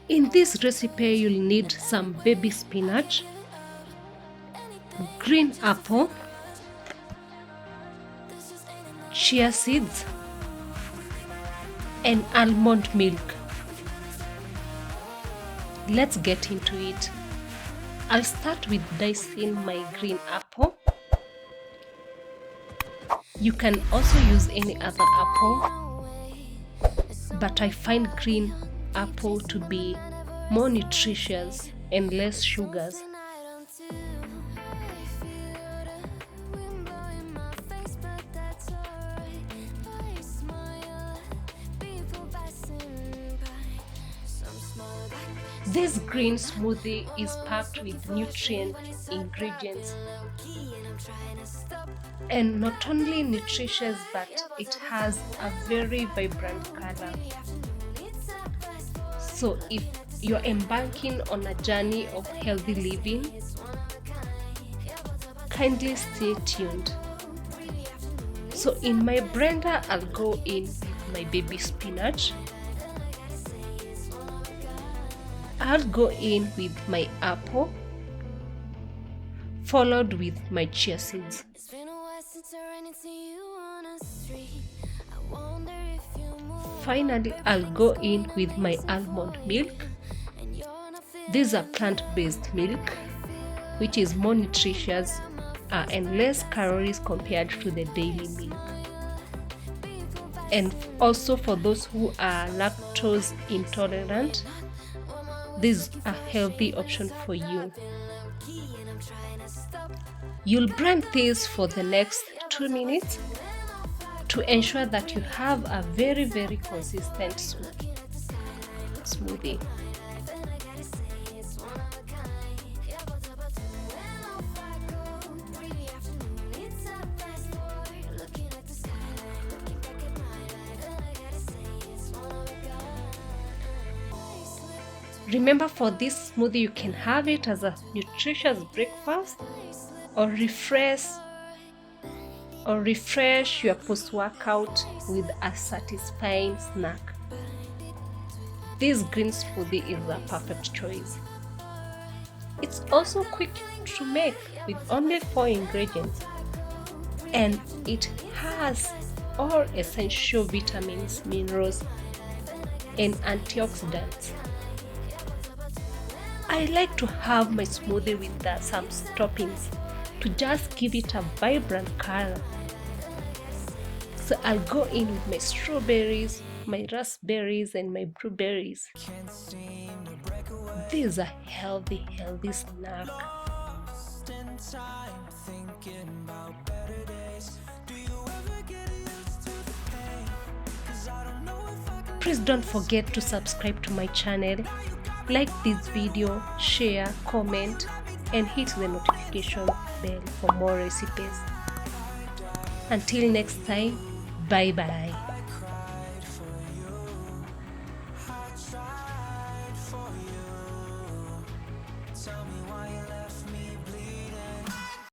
In this recipe, you'll need some baby spinach, green apple, chia seeds, and almond milk. Let's get into it. I'll start with dicing my green apple. You can also use any other apple, but I find green apple to be more nutritious and less sugars. This green smoothie is packed with nutrient ingredients, and not only nutritious, but it has a very vibrant color. So if you're embarking on a journey of healthy living, kindly stay tuned. So in my blender, I'll go in with my baby spinach. I'll go in with my apple, followed with my chia seeds. Finally, I'll go in with my almond milk. These are plant-based milk, which is more nutritious and less calories compared to the dairy milk. And also for those who are lactose intolerant, this is a healthy option for you. You'll blend this for the next 2 minutes to ensure that you have a very consistent smoothie. Remember, for this smoothie, you can have it as a nutritious breakfast or refresh your post-workout with a satisfying snack. This green smoothie is a perfect choice. It's also quick to make with only 4 ingredients, and it has all essential vitamins, minerals, and antioxidants. I like to have my smoothie with some toppings to just give it a vibrant color. So I'll go in with my strawberries, my raspberries, and my blueberries. This is a healthy snack. Please don't forget to subscribe to my channel, like this video, share, comment, and hit the notification bell for more recipes. Until next time, bye bye.